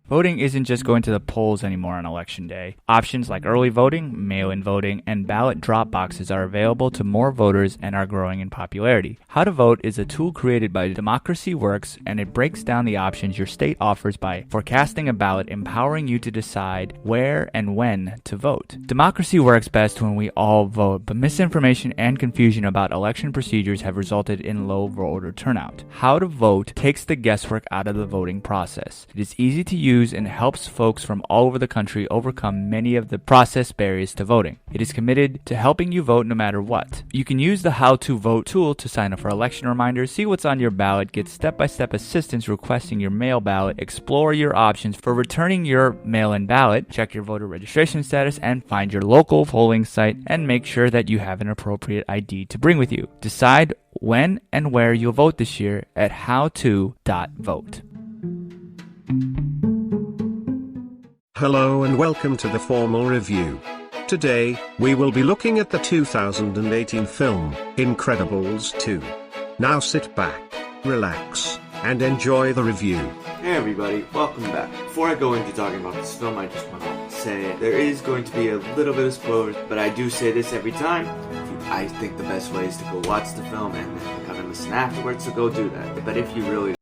Voting isn't just going to the polls anymore on Election Day. Options like early voting, mail-in voting, and ballot drop boxes are available to more voters and are growing in popularity. How to Vote is a tool created by Democracy Works, and it breaks down the options your state offers by forecasting a ballot, empowering you to decide where and when to vote. Democracy works best when we all vote, but misinformation and confusion about election procedures have resulted in low voter turnout. How to Vote takes the guesswork out of the voting process. It is easy to use and helps folks from all over the country overcome many of the process barriers to voting. It is committed to helping you vote no matter what. You can use the How to Vote tool to sign up for election reminders, see what's on your ballot, get step-by-step assistance requesting your mail ballot, explore your options for returning your mail-in ballot, check your voter registration status, and find your local polling site, and make sure that you have an appropriate ID to bring with you. Decide when and where you'll vote this year at howto.vote. Hello and welcome to the formal review. Today, we will be looking at the 2018 film, Incredibles 2. Now sit back, relax, and enjoy the review. Hey everybody, welcome back. Before I go into talking about this film, I just want to say there is going to be a little bit of spoilers, but I do say this every time. I think the best way is to go watch the film and then kind of listen afterwards, so go do that. But if you really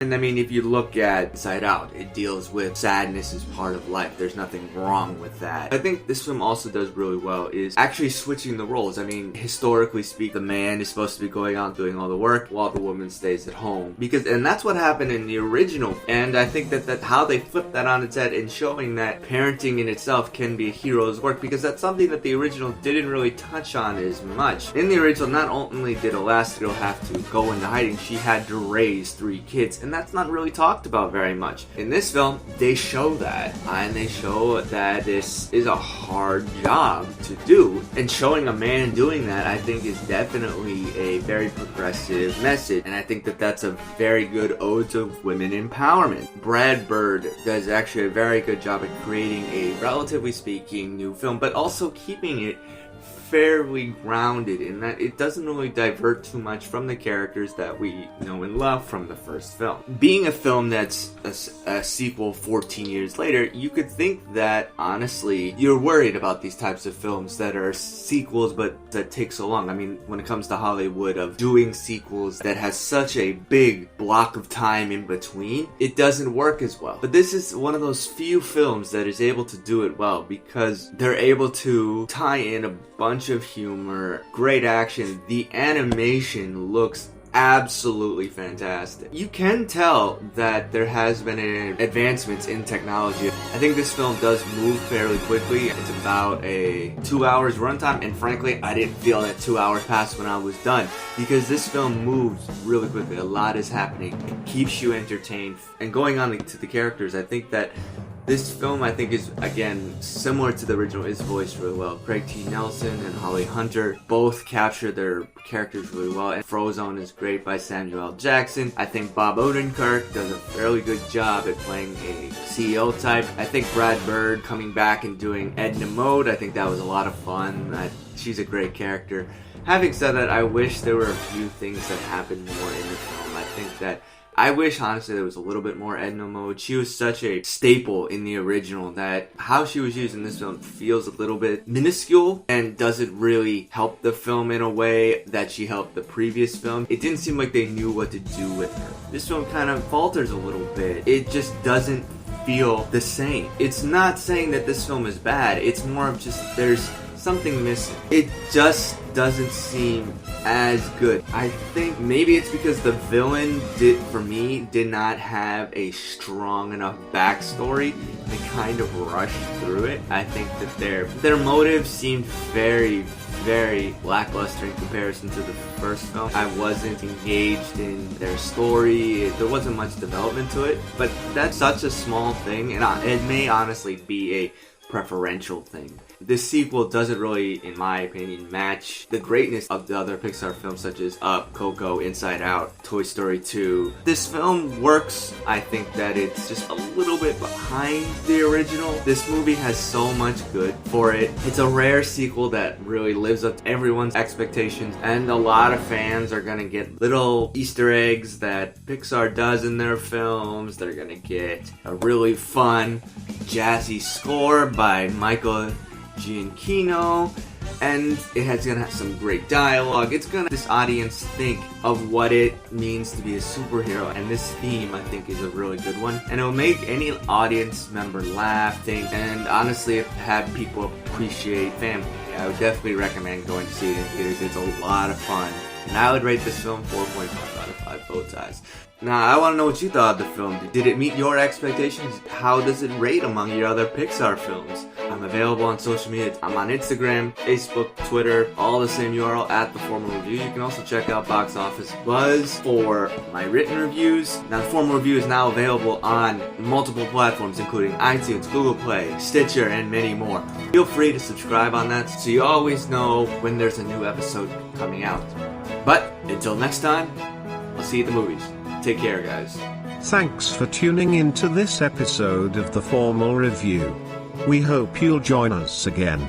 And I mean, if you look at Inside Out, it deals with sadness as part of life. There's nothing wrong with that. I think this film also does really well is actually switching the roles. I mean, historically speaking, the man is supposed to be going out doing all the work while the woman stays at home. And that's what happened in the original. And I think that how they flipped that on its head and showing that parenting in itself can be a hero's work, because that's something that the original didn't really touch on as much. In the original, not only did Elastigirl have to go into hiding, she had to raise 3 kids. And and that's not really talked about very much. In this film, they show that, and they show that this is a hard job to do, and showing a man doing that, I think, is definitely a very progressive message, and I think that that's a very good ode to women empowerment. Brad Bird does actually a very good job at creating a, relatively speaking, new film, but also keeping it fairly grounded in that it doesn't really divert too much from the characters that we know and love from the first film. Being a film that's a sequel 14 years later, you could think that, honestly, you're worried about these types of films that are sequels but that take so long. I mean, when it comes to Hollywood, of doing sequels that has such a big block of time in between, it doesn't work as well. But this is one of those few films that is able to do it well, because they're able to tie in a bunch of humor, great action. The animation looks absolutely fantastic. You can tell that there has been advancements in technology. I think this film does move fairly quickly. It's about a 2 hours runtime, and frankly, I didn't feel that 2 hours passed when I was done, because this film moves really quickly. A lot is happening. It keeps you entertained. And going on to the characters, I think that this film, I think, is, again, similar to the original, is voiced really well. Craig T. Nelson and Holly Hunter both capture their characters really well, and Frozone is great by Samuel L. Jackson. I think Bob Odenkirk does a fairly good job at playing a CEO type. I think Brad Bird coming back and doing Edna Mode, I think that was a lot of fun. She's a great character. Having said that, I wish there were a few things that happened more in the film. I wish, honestly, there was a little bit more Edna Mode. She was such a staple in the original that how she was used in this film feels a little bit minuscule and doesn't really help the film in a way that she helped the previous film. It didn't seem like they knew what to do with her. This film kind of falters a little bit. It just doesn't feel the same. It's not saying that this film is bad. It's more of just there's something missing. It just doesn't seem as good. I think maybe it's because the villain did not have a strong enough backstory. They kind of rushed through it. I think that their motives seemed very, very lackluster in comparison to the first film. I wasn't engaged in their story. There wasn't much development to it, but that's such a small thing, and it may honestly be a preferential thing. This sequel doesn't really, in my opinion, match the greatness of the other Pixar films such as Up, Coco, Inside Out, Toy Story 2. This film works. I think that it's just a little bit behind the original. This movie has so much good for it. It's a rare sequel that really lives up to everyone's expectations, and a lot of fans are gonna get little Easter eggs that Pixar does in their films. They're gonna get a really fun, jazzy score by Michael Giacchino, and it's gonna have some great dialogue. It's gonna this audience think of what it means to be a superhero, and this theme, I think, is a really good one, and it'll make any audience member laugh, think, and honestly have people appreciate family. I would definitely recommend going to see it in theaters. It's a lot of fun, and I would rate this film 4.5 out of 5 bow ties. Now, I want to know what you thought of the film. Did it meet your expectations? How does it rate among your other Pixar films? I'm available on social media. I'm on Instagram, Facebook, Twitter, all the same URL at The Formal Review. You can also check out Box Office Buzz for my written reviews. Now, The Formal Review is now available on multiple platforms, including iTunes, Google Play, Stitcher, and many more. Feel free to subscribe on that so you always know when there's a new episode coming out. But until next time, I'll see you at the movies. Take care, guys. Thanks for tuning in to this episode of The Formal Review. We hope you'll join us again.